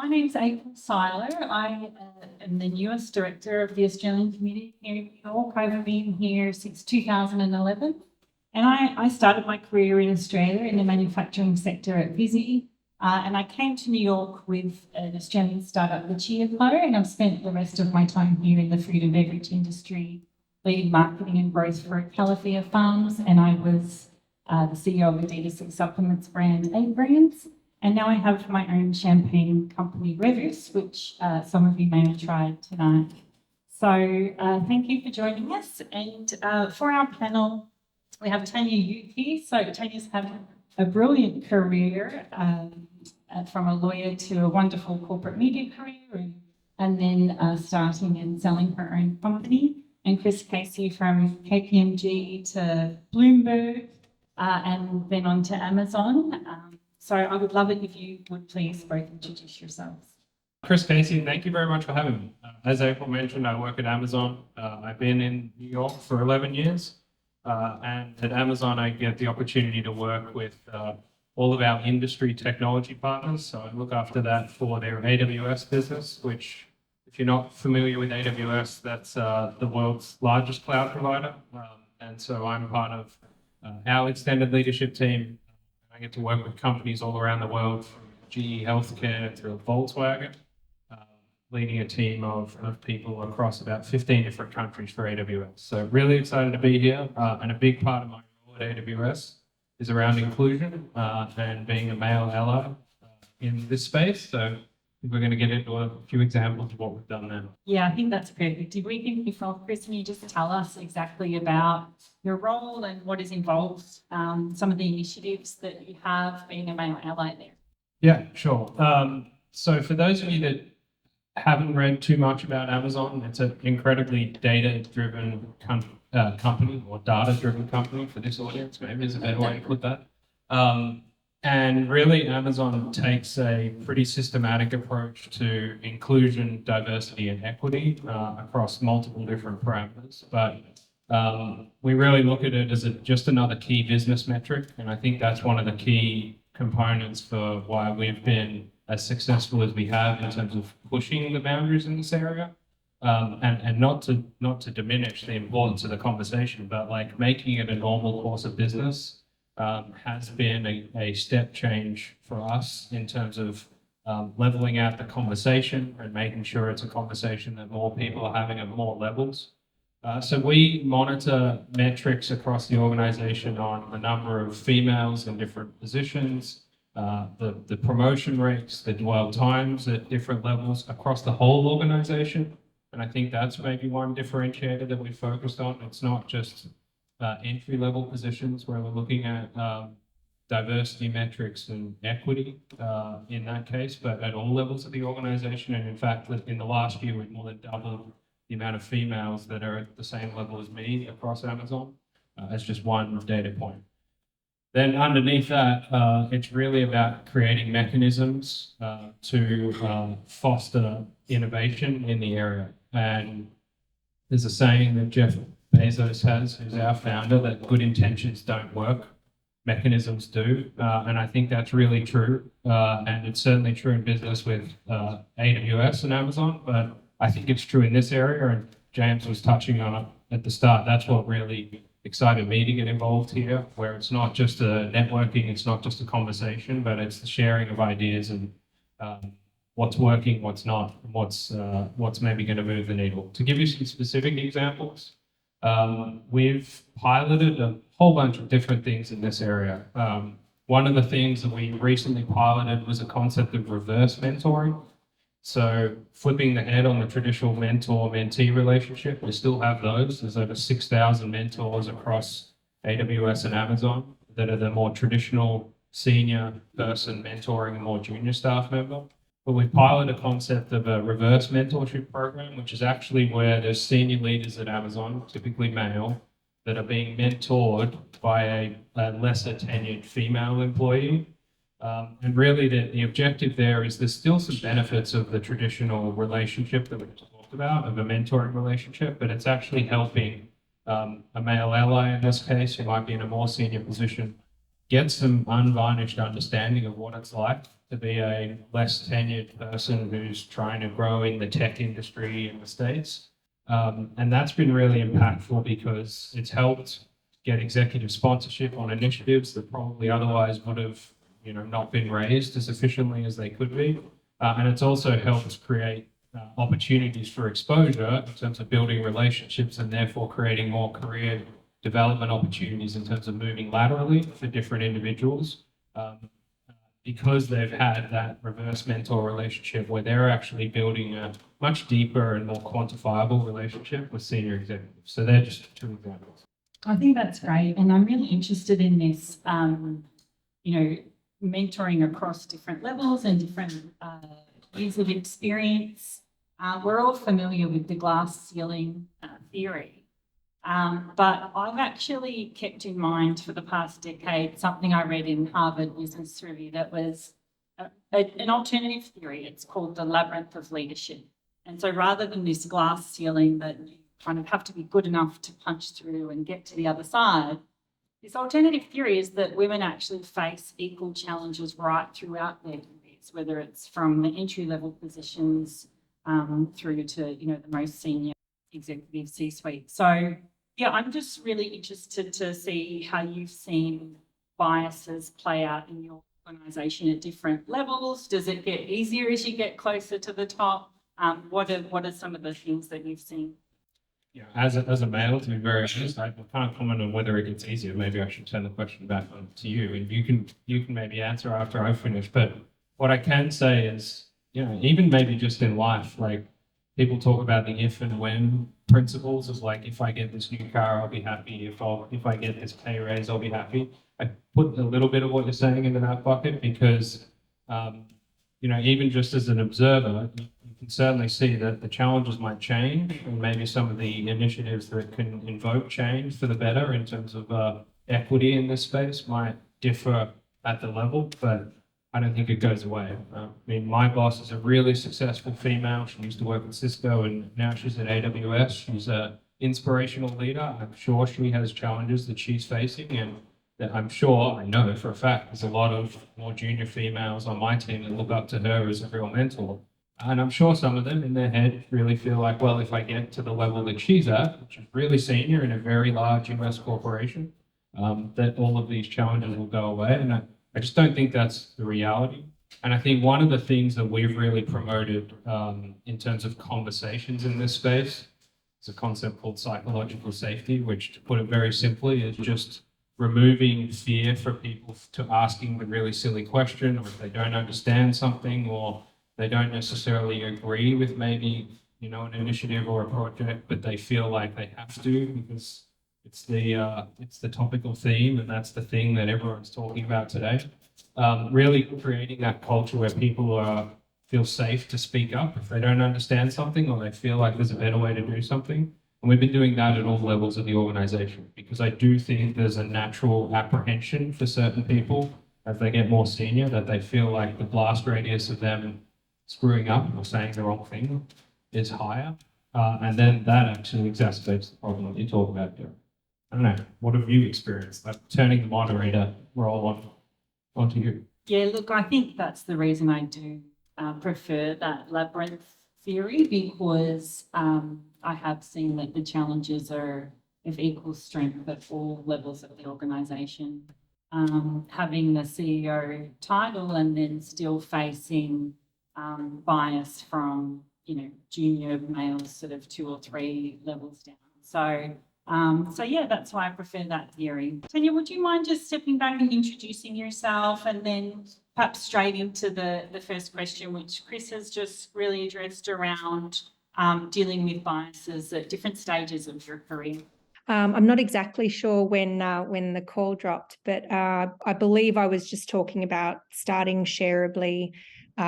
My name's April Siler. I am the newest director of the Australian community here in New York. I've been here since 2011. And I started my career in Australia in the manufacturing sector at Visy. And I came to New York with an Australian startup, the Chia Co, and I've spent the rest of my time here in the food and beverage industry, leading marketing and growth for Califia Farms. And I was the CEO of the D2C supplements brand, 8 Brands. And now I have my own champagne company, Reverse, which some of you may have tried tonight. So thank you for joining us. And for our panel, we have Tania Yuki. So Tania's had a brilliant career from a lawyer to a wonderful corporate media career and then starting and selling her own company. And Chris Casey from KPMG to Bloomberg and then on to Amazon. So I would love it if you would please both introduce yourselves. Chris Casey, thank you very much for having me. As April mentioned, I work at Amazon. I've been in New York for 11 years. And at Amazon, I get the opportunity to work with all of our industry technology partners. So I look after that for their AWS business, which, if you're not familiar with AWS, that's the world's largest cloud provider. And so I'm part of our extended leadership team. I get to work with companies all around the world, from GE Healthcare to Volkswagen, leading a team of people across about 15 different countries for AWS. So really excited to be here. And a big part of my role at AWS is around inclusion and being a male ally in this space. So we're going to get into a few examples of what we've done now. Yeah, I think that's perfect. If we can kick off, Chris, can you just tell us exactly about your role and what is involved, some of the initiatives that you have being a male ally there? Yeah, sure. So for those of you that haven't read too much about Amazon, it's an incredibly data-driven company, or data-driven company for this audience, maybe is a better way to put that. And really, Amazon takes a pretty systematic approach to inclusion, diversity, and equity across multiple different parameters. But we really look at it as just another key business metric. And I think that's one of the key components for why we've been as successful as we have in terms of pushing the boundaries in this area. And not to diminish the importance of the conversation, but like making it a normal course of business has been a step change for us in terms of leveling out the conversation and making sure it's a conversation that more people are having at more levels. So we monitor metrics across the organization on the number of females in different positions, the promotion rates, the dwell times at different levels across the whole organization. And I think that's maybe one differentiator that we focused on. It's not just entry-level positions where we're looking at diversity metrics and equity in that case, but at all levels of the organization. And in fact, in the last year, we've more than doubled the amount of females that are at the same level as me across Amazon as just one data point. Then underneath that, it's really about creating mechanisms to foster innovation in the area. And there's a saying that Jeff Bezos has, who's our founder, that good intentions don't work, mechanisms do. And I think that's really true. And it's certainly true in business with AWS and Amazon, but I think it's true in this area. And James was touching on it at the start. That's what really excited me to get involved here, where it's not just a networking, it's not just a conversation, but it's the sharing of ideas and what's working, what's not, and what's maybe going to move the needle. To give you some specific examples, we've piloted a whole bunch of different things in this area. One of the things that we recently piloted was a concept of reverse mentoring. So flipping the head on the traditional mentor-mentee relationship, we still have those. There's over 6,000 mentors across AWS and Amazon that are the more traditional senior person mentoring a more junior staff member. But we piloted a concept of a reverse mentorship program, which is actually where there's senior leaders at Amazon, typically male, that are being mentored by a lesser tenured female employee. And really the objective there is there's still some benefits of the traditional relationship that we've talked about, of a mentoring relationship, but it's actually helping a male ally in this case, who might be in a more senior position, get some unvarnished understanding of what it's like to be a less tenured person who's trying to grow in the tech industry in the States. And that's been really impactful because it's helped get executive sponsorship on initiatives that probably otherwise would have, not been raised as efficiently as they could be. And it's also helped create opportunities for exposure in terms of building relationships and therefore creating more career development opportunities in terms of moving laterally for different individuals. Because they've had that reverse mentor relationship where they're actually building a much deeper and more quantifiable relationship with senior executives. So they're just two examples. I think that's great. And I'm really interested in this, mentoring across different levels and different years of experience. We're all familiar with the glass ceiling theory. But I've actually kept in mind for the past decade something I read in Harvard Business Review that was an alternative theory. It's called the Labyrinth of Leadership. And so rather than this glass ceiling that you kind of have to be good enough to punch through and get to the other side, this alternative theory is that women actually face equal challenges right throughout their careers, whether it's from the entry-level positions through to, the most senior executive C-suite. So yeah, I'm just really interested to see how you've seen biases play out in your organisation at different levels. Does it get easier as you get closer to the top? What are some of the things that you've seen? Yeah, as a male, to be very honest, I can't comment on whether it gets easier. Maybe I should turn the question back on to you, and you can maybe answer after I finish. But what I can say is, even maybe just in life, like people talk about the if and when principles of like, if I get this new car, I'll be happy. If I get this pay raise, I'll be happy. I put a little bit of what you're saying into that bucket because, even just as an observer, you can certainly see that the challenges might change and maybe some of the initiatives that can invoke change for the better in terms of equity in this space might differ at the level, but I don't think it goes away. My boss is a really successful female. She used to work at Cisco and now she's at AWS. She's an inspirational leader. I'm sure she has challenges that she's facing, and that I know for a fact, there's a lot of more junior females on my team that look up to her as a real mentor. And I'm sure some of them in their head really feel like, well, if I get to the level that she's at, which is really senior in a very large US corporation, that all of these challenges will go away. And I just don't think that's the reality. And I think one of the things that we've really promoted in terms of conversations in this space is a concept called psychological safety, which, to put it very simply, is just removing fear for people to asking the really silly question, or if they don't understand something, or they don't necessarily agree with maybe, an initiative or a project, but they feel like they have to because it's the topical theme, and that's the thing that everyone's talking about today. Really creating that culture where people feel safe to speak up if they don't understand something or they feel like there's a better way to do something. And we've been doing that at all levels of the organization because I do think there's a natural apprehension for certain people as they get more senior that they feel like the blast radius of them screwing up or saying the wrong thing is higher. And then that actually exacerbates the problem that you talk about here. I don't know, what have you experienced? Like turning the moderator role onto you. Yeah, look, I think that's the reason I do prefer that labyrinth theory, because I have seen that the challenges are of equal strength at all levels of the organisation. Having the CEO title and then still facing bias from, junior males sort of 2 or 3 levels down. So yeah, that's why I prefer that theory. Tania, would you mind just stepping back and introducing yourself, and then perhaps straight into the first question, which Chris has just really addressed around dealing with biases at different stages of your career? I'm not exactly sure when the call dropped, but I believe I was just talking about starting Shareably,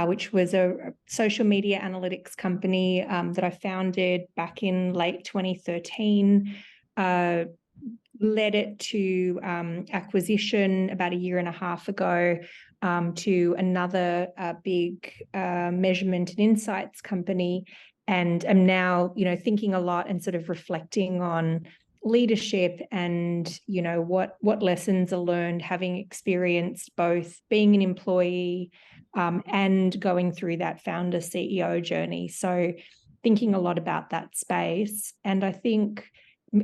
which was a social media analytics company that I founded back in late 2013. Led it to acquisition about a year and a half ago to another big measurement and insights company, and am now, thinking a lot and sort of reflecting on leadership and, you know, what lessons are learned having experienced both being an employee and going through that founder CEO journey. So thinking a lot about that space. And I think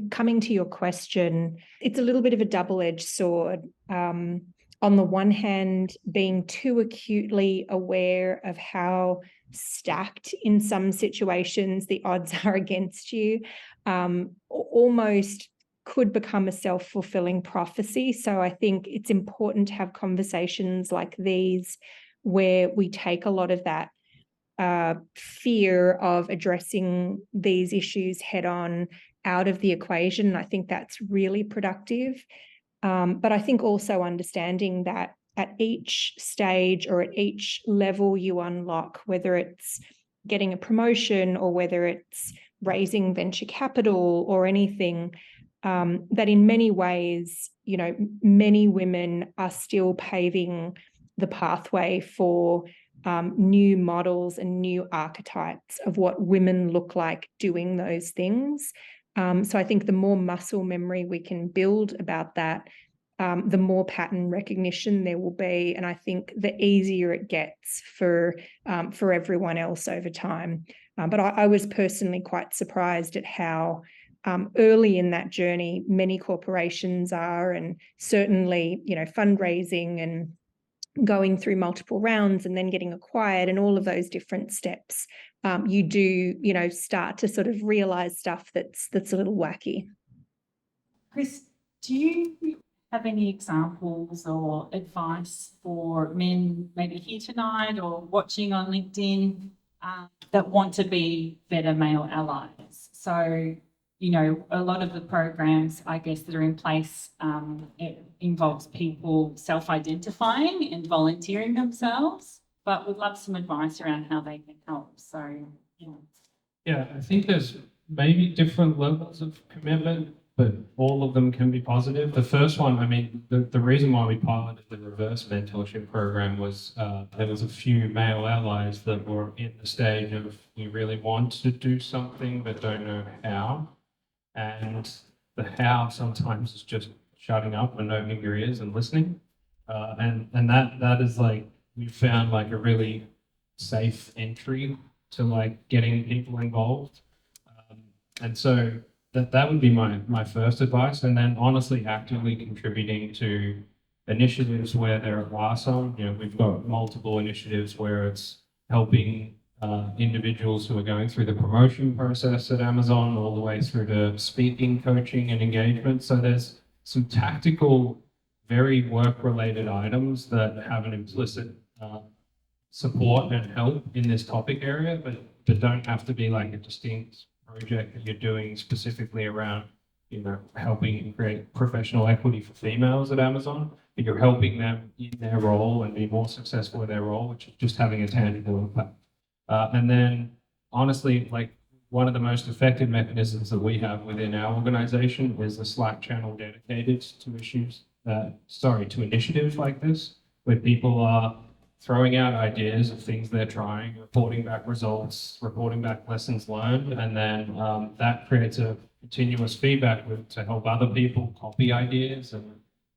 coming to your question, it's a little bit of a double-edged sword. On the one hand, being too acutely aware of how stacked in some situations the odds are against you, almost could become a self-fulfilling prophecy. So I think it's important to have conversations like these where we take a lot of that fear of addressing these issues head on out of the equation. I think that's really productive. But I think also understanding that at each stage or at each level you unlock, whether it's getting a promotion or whether it's raising venture capital or anything, that in many ways, you know, many women are still paving the pathway for new models and new archetypes of what women look like doing those things. So I think the more muscle memory we can build about that, the more pattern recognition there will be. And I think the easier it gets for everyone else over time. But I was personally quite surprised at how early in that journey many corporations are, and certainly, you know, fundraising and going through multiple rounds and then getting acquired and all of those different steps, you do, you know, start to sort of realize stuff that's a little wacky. Chris, do you have any examples or advice for men maybe here tonight or watching on LinkedIn that want to be better male allies? So, you know, a lot of the programs, I guess, that are in place, it involves people self-identifying and volunteering themselves, but we'd love some advice around how they can help. So, you know. Yeah, I think there's maybe different levels of commitment, but all of them can be positive. The first one, I mean, the reason why we piloted the Reverse Mentorship program was there was a few male allies that were in the stage of we really want to do something but don't know how. And the how sometimes is just shutting up and opening your ears and listening. And that is like, we found like a really safe entry to like getting people involved. And so that would be my first advice. And then honestly, actively contributing to initiatives where there are some, you know, we've got multiple initiatives where it's helping individuals who are going through the promotion process at Amazon all the way through to speaking, coaching, and engagement. So there's some tactical, very work-related items that have an implicit support and help in this topic area, but don't have to be like a distinct project that you're doing specifically around, you know, helping create professional equity for females at Amazon, but you're helping them in their role and be more successful in their role, which is just having a tangible impact. And then honestly, like one of the most effective mechanisms that we have within our organization is a Slack channel dedicated to to initiatives like this, where people are throwing out ideas of things they're trying, reporting back results, reporting back lessons learned, and then that creates a continuous feedback loop to help other people copy ideas and,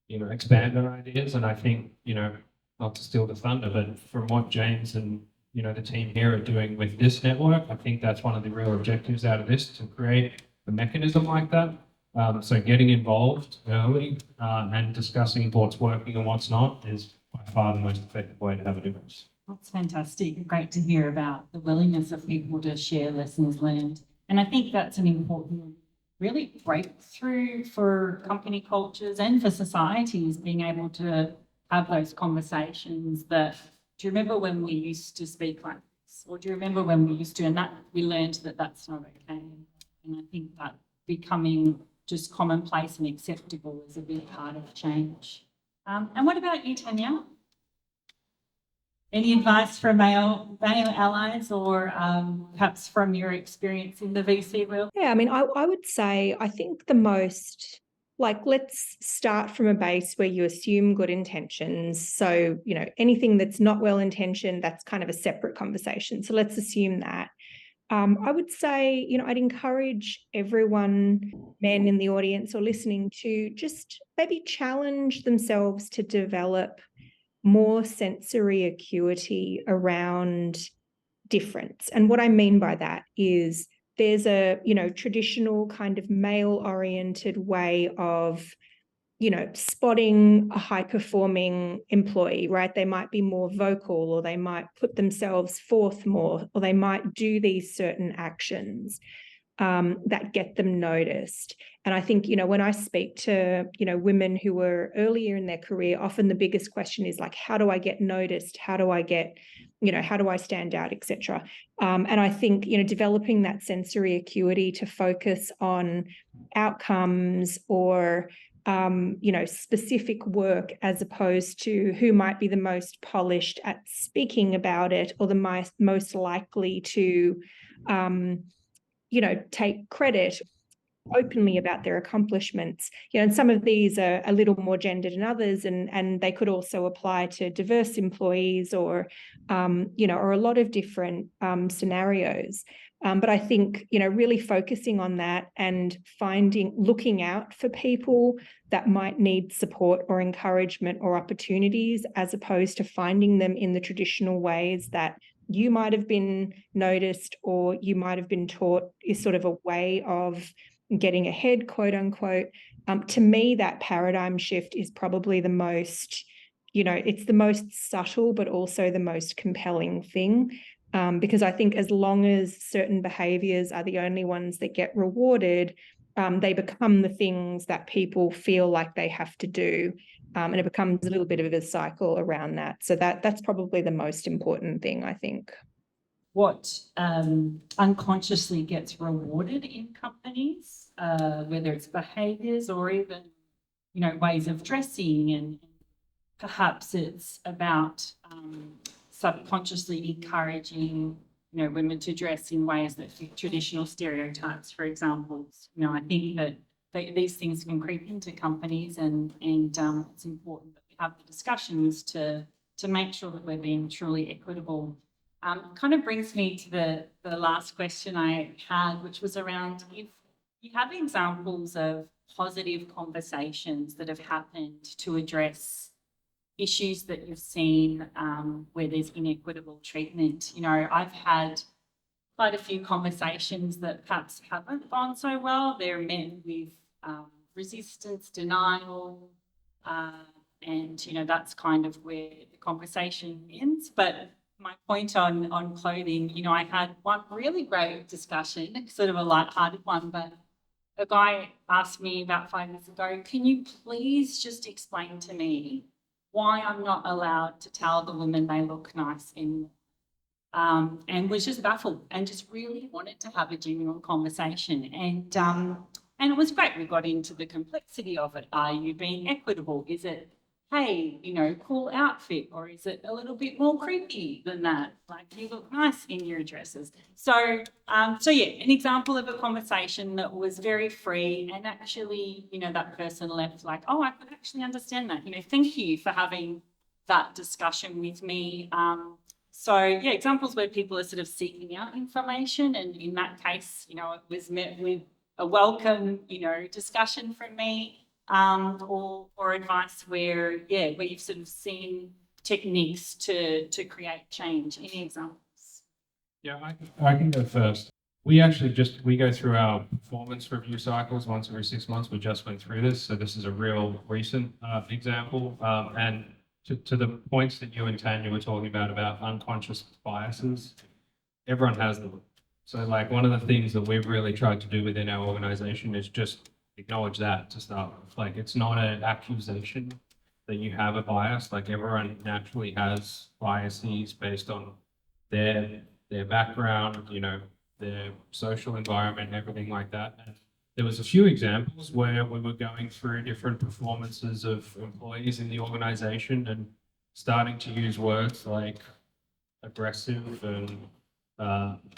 you know, expand on ideas. And I think, you know, not to steal the thunder, but from what James and, you know, the team here are doing with this network, I think that's one of the real objectives out of this, to create a mechanism like that. So getting involved early and discussing what's working and what's not is by far the most effective way to have a difference. That's fantastic. Great to hear about the willingness of people to share lessons learned. And I think that's an important, really, breakthrough for company cultures and for societies, being able to have those conversations that, do you remember when we used to speak like this? Or do you remember when we used to, and that we learned that that's not okay. And I think that becoming just commonplace and acceptable is a big part of change. And what about you, Tania? Any advice for male allies, or perhaps from your experience in the VC world? Yeah, I mean, I would say, I think the most, like, let's start from a base where you assume good intentions. So, you know, anything that's not well-intentioned, that's kind of a separate conversation. So let's assume that. I would say, I'd encourage everyone, men in the audience or listening, to just maybe challenge themselves to develop more sensory acuity around difference. And what I mean by that is there's a, traditional kind of male-oriented way of spotting a high-performing employee, right? They might be more vocal, or they might put themselves forth more, or they might do these certain actions that get them noticed. And I think, when I speak to, women who are earlier in their career, often the biggest question is like, how do I get noticed? How do I get, how do I stand out, etc. And I think, developing that sensory acuity to focus on outcomes or specific work, as opposed to who might be the most polished at speaking about it, or the most likely to, take credit openly about their accomplishments. And some of these are a little more gendered than others, and they could also apply to diverse employees, or or a lot of different scenarios. But I think, really focusing on that and looking out for people that might need support or encouragement or opportunities, as opposed to finding them in the traditional ways that you might have been noticed or you might have been taught is sort of a way of getting ahead, quote unquote. To me, that paradigm shift is probably the most, it's the most subtle, but also the most compelling thing. Because I think as long as certain behaviors are the only ones that get rewarded, they become the things that people feel like they have to do. And it becomes a little bit of a cycle around that. So that's probably the most important thing, I think. What unconsciously gets rewarded in companies, whether it's behaviours or even, ways of dressing, and perhaps it's about subconsciously encouraging, women to dress in ways that fit traditional stereotypes, for example. I think that these things can creep into companies, and it's important that we have the discussions to make sure that we're being truly equitable. Kind of brings me to the last question I had, which was around if you have examples of positive conversations that have happened to address issues that you've seen where there's inequitable treatment. I've had quite a few conversations that perhaps haven't gone so well. They're met with resistance, denial, and, that's kind of where the conversation ends. But my point on clothing, I had one really great discussion, sort of a lighthearted one, but a guy asked me about 5 years ago, can you please just explain to me why I'm not allowed to tell the women they look nice anymore? And was just baffled and just really wanted to have a genuine conversation. And it was great. We got into the complexity of it. Are you being equitable? Is it, hey, cool outfit, or is it a little bit more creepy than that? Like, you look nice in your dresses. So yeah, an example of a conversation that was very free, and actually, that person left like, oh, I could actually understand that. Thank you for having that discussion with me. So yeah, examples where people are sort of seeking out information, and in that case, it was met with a welcome, discussion from me. Or advice where you've sort of seen techniques to create change. Any examples? Yeah, I can go first. We actually we go through our performance review cycles once every 6 months. We just went through this, so this is a real recent example. And to the points that you and Tania were talking about unconscious biases, everyone has them. So like one of the things that we've really tried to do within our organization is just acknowledge that to start with. Like, it's not an accusation that you have a bias. Like, everyone naturally has biases based on their background, their social environment, everything like that. And there was a few examples where we were going through different performances of employees in the organization and starting to use words like aggressive and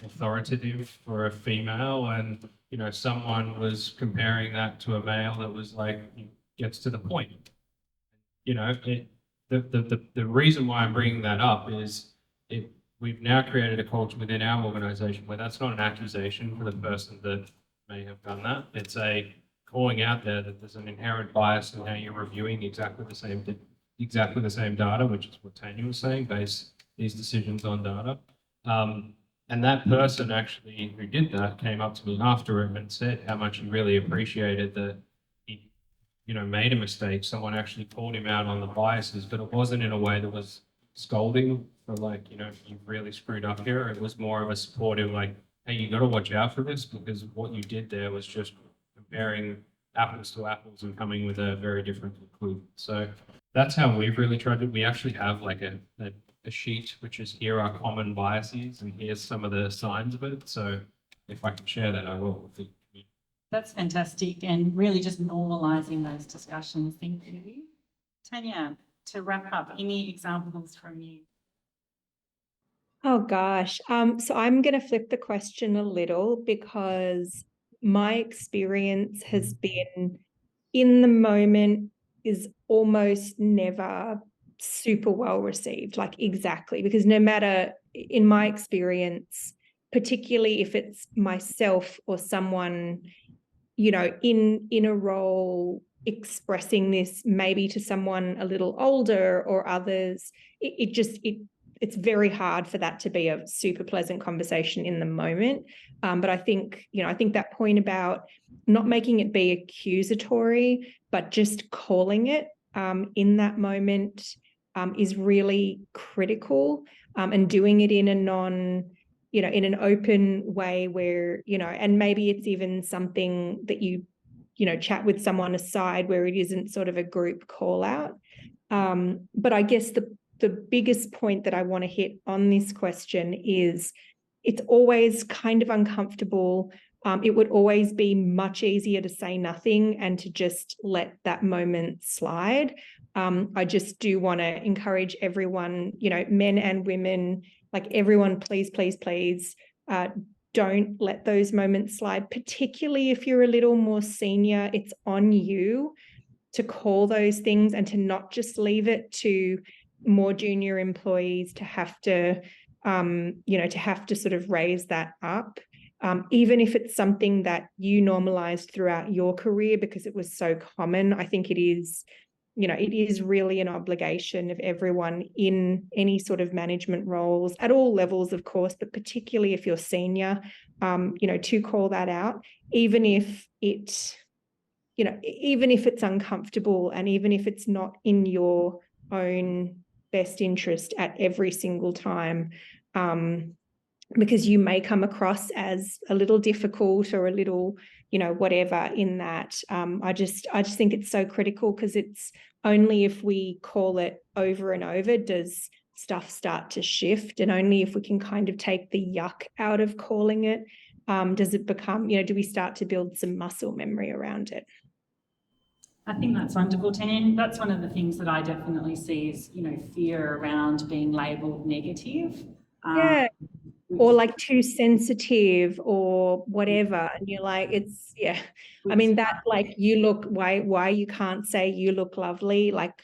authoritative for a female, and someone was comparing that to a male that was like, gets to the point. The reason why I'm bringing that up is we've now created a culture within our organization where that's not an accusation for the person that may have done that. It's a calling out there that there's an inherent bias in how you're reviewing exactly the same data, which is what Tania was saying, base these decisions on data. And that person actually who did that came up to me after it and said how much he really appreciated that he, made a mistake. Someone actually called him out on the biases, but it wasn't in a way that was scolding for you've really screwed up here. It was more of a supportive, like, hey, you got to watch out for this because what you did there was just comparing apples to apples and coming with a very different conclusion. So that's how we've really tried to. We actually have like a sheet which is here are common biases and here's some of the signs of it. So if I can share that, I will. That's fantastic, and really just normalizing those discussions. Thank you. Tania, to wrap up, any examples from you? Oh gosh. So I'm going to flip the question a little because my experience has been in the moment is almost never super well received, like exactly, because no matter in my experience, particularly if it's myself or someone, in a role expressing this maybe to someone a little older or others, it's very hard for that to be a super pleasant conversation in the moment. But I think that point about not making it be accusatory, but just calling it in that moment is really critical, and doing it in in an open way where, and maybe it's even something that you chat with someone aside where it isn't sort of a group call out. But I guess the biggest point that I want to hit on this question is it's always kind of uncomfortable. It would always be much easier to say nothing and to just let that moment slide. I just do want to encourage everyone, men and women, like everyone, please, please, please, don't let those moments slide, particularly if you're a little more senior. It's on you to call those things and to not just leave it to more junior employees to have to, sort of raise that up. Even if it's something that you normalized throughout your career because it was so common, I think it is really an obligation of everyone in any sort of management roles at all levels, of course, but particularly if you're senior, to call that out, even if it's uncomfortable and even if it's not in your own best interest at every single time, because you may come across as a little difficult or a little, whatever in that. I just think it's so critical because it's only if we call it over and over does stuff start to shift, and only if we can kind of take the yuck out of calling it does it become, do we start to build some muscle memory around it. I think that's wonderful, Tania. That's one of the things that I definitely see is, fear around being labelled negative. Yeah. Or like too sensitive or whatever. And you're like, it's, yeah. I mean, that like you look, why you can't say you look lovely. Like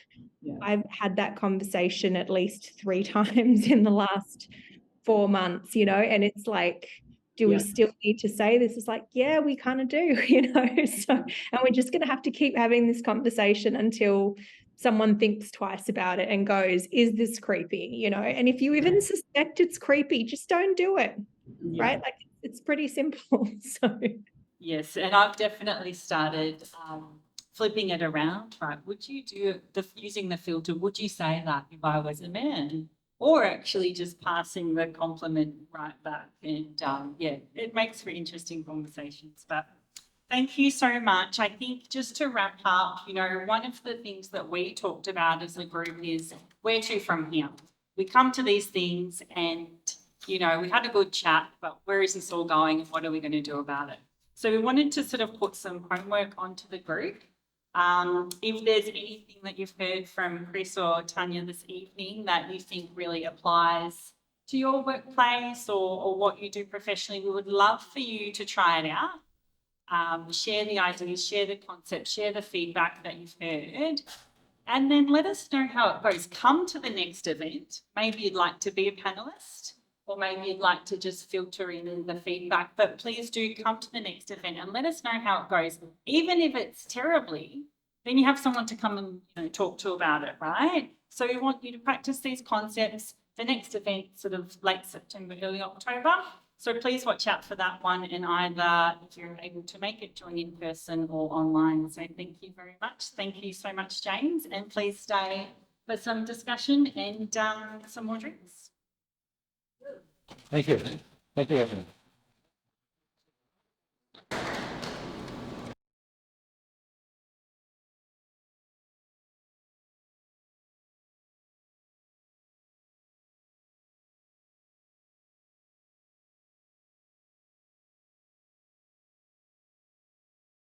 I've had that conversation at least 3 times in the last 4 months, and it's like, do we still need to say this? It's like, yeah, we kind of do, so, and we're just going to have to keep having this conversation until someone thinks twice about it and goes, is this creepy? And if you even suspect it's creepy, just don't do it. Right? Like it's pretty simple. So yes, and I've definitely started flipping it around, right? Would you do using the filter, would you say that if I was a man? Or actually just passing the compliment right back. And it makes for interesting conversations. But thank you so much. I think just to wrap up, one of the things that we talked about as a group is where to from here. We come to these things and, we had a good chat, but where is this all going and what are we going to do about it? So we wanted to sort of put some homework onto the group. If there's anything that you've heard from Chris or Tania this evening that you think really applies to your workplace or what you do professionally, we would love for you to try it out. Share the ideas, share the concepts, share the feedback that you've heard, and then let us know how it goes. Come to the next event. Maybe you'd like to be a panelist. or maybe you'd like to just filter in the feedback. But please do come to the next event and let us know how it goes. Even if it's terribly, then you have someone to come and talk to about it, right? So we want you to practice these concepts. The next event, sort of late September, early October. So please watch out for that one, and either if you're able to make it, join in person or online. So thank you very much. Thank you so much, James, and please stay for some discussion and some more drinks. Thank you. Thank you, everyone.